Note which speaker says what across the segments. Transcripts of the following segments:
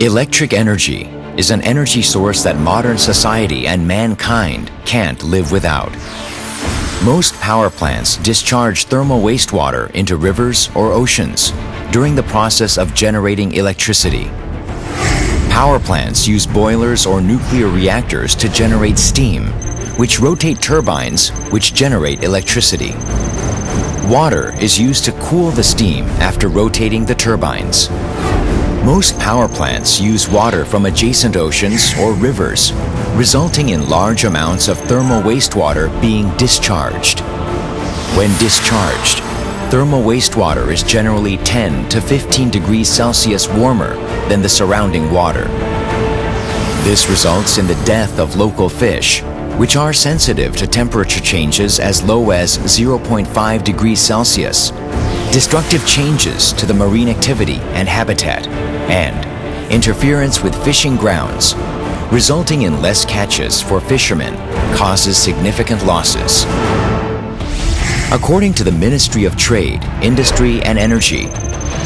Speaker 1: Electric energy is an energy source that modern society and mankind can't live without. Most power plants discharge thermal wastewater into rivers or oceans during the process of generating electricity. Power plants use boilers or nuclear reactors to generate steam, which rotate turbines which generate electricity. Water is used to cool the steam after rotating the turbines. Most power plants use water from adjacent oceans or rivers, resulting in large amounts of thermal wastewater being discharged. When discharged, thermal wastewater is generally 10 to 15 degrees Celsius warmer than the surrounding water. This results in the death of local fish, which are sensitive to temperature changes as low as 0.5 degrees Celsius, destructive changes to the marine activity and habitat, and interference with fishing grounds, resulting in less catches for fishermen, causes significant losses. According to the Ministry of Trade, Industry and Energy,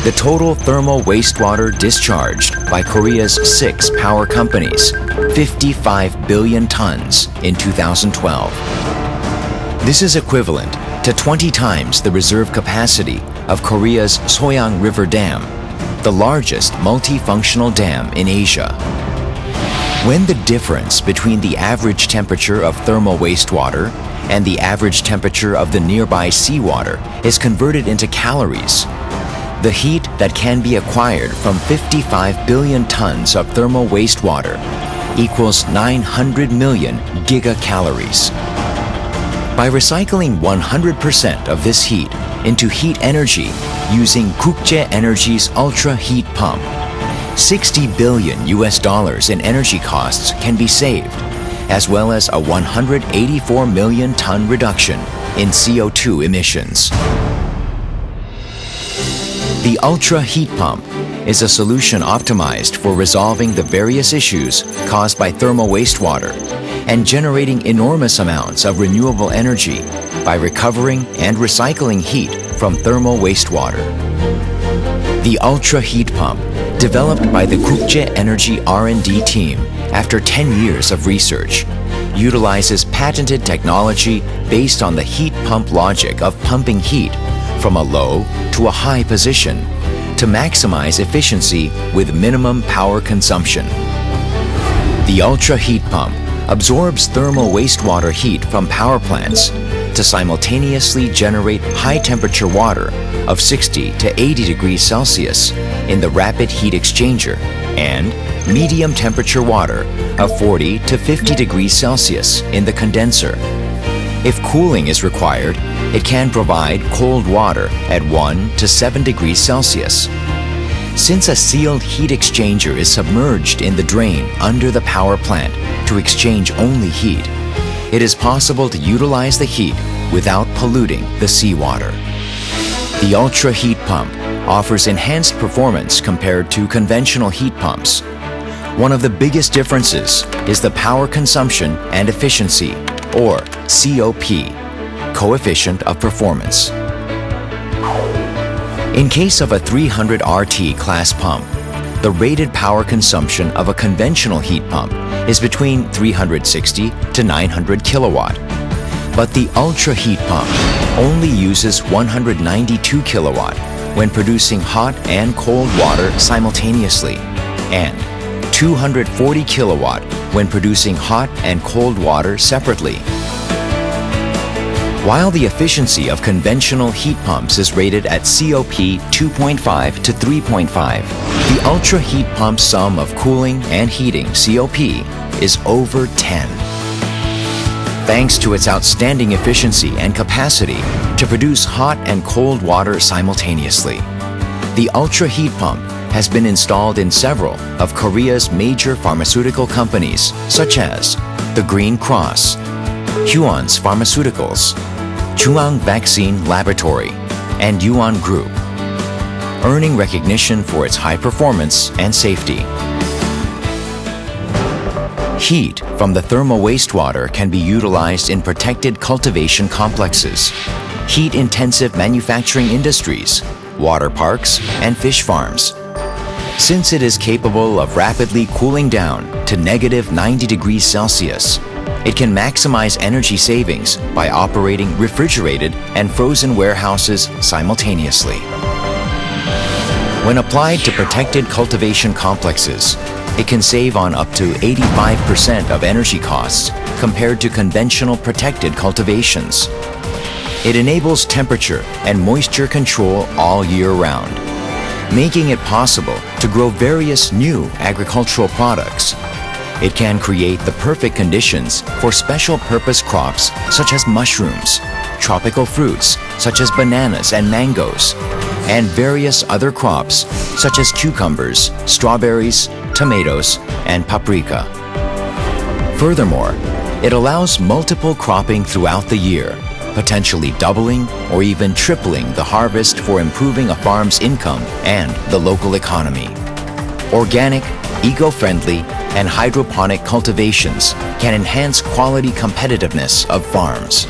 Speaker 1: the total thermal wastewater discharged by Korea's 6 power companies, 55 billion tons in 2012. This is equivalent to 20 times the reserve capacity of Korea's Soyang River Dam, the largest multifunctional dam in Asia. When the difference between the average temperature of thermal wastewater and the average temperature of the nearby seawater is converted into calories, the heat that can be acquired from 55 billion tons of thermal wastewater equals 900 million gigacalories. By recycling 100% of this heat into heat energy using 국제에너지's ultra heat pump, $60 billion in energy costs can be saved, as well as a 184 million ton reduction in CO2 emissions. The ultra heat pump is a solution optimized for resolving the various issues caused by thermal wastewater and generating enormous amounts of renewable energy by recovering and recycling heat from thermal wastewater. The ultra heat pump, developed by the 국제에너지 R&D team after 10 years of research, utilizes patented technology based on the heat pump logic of pumping heat from a low to a high position to maximize efficiency with minimum power consumption. The ultra heat pump absorbs thermal wastewater heat from power plants to simultaneously generate high-temperature water of 60 to 80 degrees Celsius in the rapid heat exchanger and medium-temperature water of 40 to 50 degrees Celsius in the condenser. If cooling is required, it can provide cold water at 1 to 7 degrees Celsius. Since a sealed heat exchanger is submerged in the drain under the power plant to exchange only heat, it is possible to utilize the heat without polluting the seawater. The ultra heat pump offers enhanced performance compared to conventional heat pumps. One of the biggest differences is the power consumption and efficiency, or COP, coefficient of performance. In case of a 300 RT class pump, the rated power consumption of a conventional heat pump is between 360 to 900 kilowatt. But the ultra heat pump only uses 192 kilowatt when producing hot and cold water simultaneously, and 240 kilowatt when producing hot and cold water separately. While the efficiency of conventional heat pumps is rated at COP 2.5 to 3.5, the ultra heat pump's sum of cooling and heating COP is over 10. Thanks to its outstanding efficiency and capacity to produce hot and cold water simultaneously, the ultra heat pump has been installed in several of Korea's major pharmaceutical companies such as the Green Cross, Huon's Pharmaceuticals, Chungang Vaccine Laboratory, and Yuan Group, earning recognition for its high performance and safety. Heat from the thermal wastewater can be utilized in protected cultivation complexes, heat-intensive manufacturing industries, water parks, and fish farms. Since it is capable of rapidly cooling down to negative 90 degrees Celsius, it can maximize energy savings by operating refrigerated and frozen warehouses simultaneously. When applied to protected cultivation complexes, it can save on up to 85% of energy costs compared to conventional protected cultivations. It enables temperature and moisture control all year round, making it possible to grow various new agricultural products. It can create the perfect conditions for special purpose crops such as mushrooms, tropical fruits such as bananas and mangoes, and various other crops such as cucumbers, strawberries, tomatoes, and paprika. Furthermore, it allows multiple cropping throughout the year, potentially doubling or even tripling the harvest for improving a farm's income and the local economy. Organic, eco-friendly, and hydroponic cultivations can enhance quality competitiveness of farms.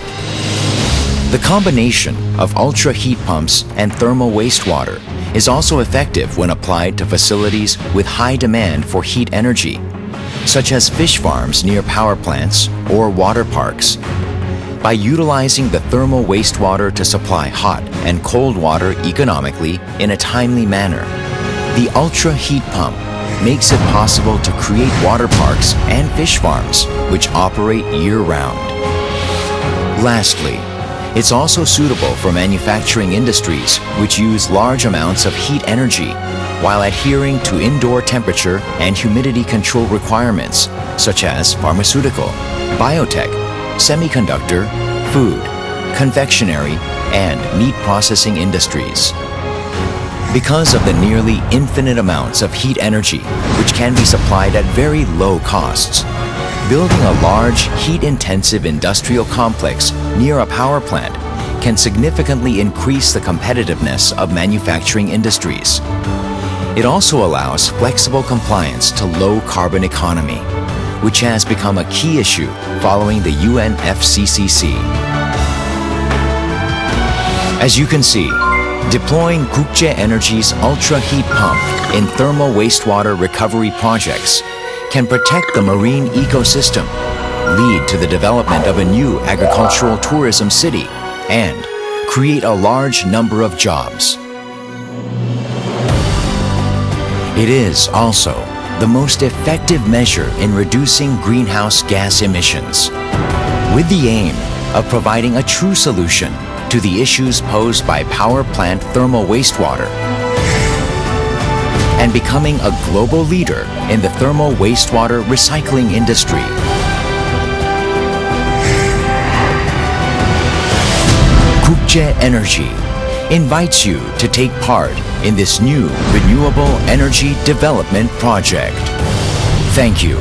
Speaker 1: The combination of ultra heat pumps and thermal wastewater is also effective when applied to facilities with high demand for heat energy, such as fish farms near power plants or water parks. By utilizing the thermal wastewater to supply hot and cold water economically in a timely manner, the ultra heat pump makes it possible to create water parks and fish farms which operate year-round. Lastly, it's also suitable for manufacturing industries which use large amounts of heat energy while adhering to indoor temperature and humidity control requirements such as pharmaceutical, biotech, semiconductor, food, confectionery, and meat processing industries. Because of the nearly infinite amounts of heat energy which can be supplied at very low costs, building a large heat-intensive industrial complex near a power plant can significantly increase the competitiveness of manufacturing industries. It also allows flexible compliance to low-carbon economy, which has become a key issue following the UNFCCC. As you can see, deploying 국제에너지's ultra heat pump in thermal wastewater recovery projects can protect the marine ecosystem, lead to the development of a new agricultural tourism city, and create a large number of jobs. It is also the most effective measure in reducing greenhouse gas emissions, with the aim of providing a true solution to the issues posed by power plant thermal wastewater and becoming a global leader in the thermal wastewater recycling industry. 국제에너지 invites you to take part in this new renewable energy development project. Thank you.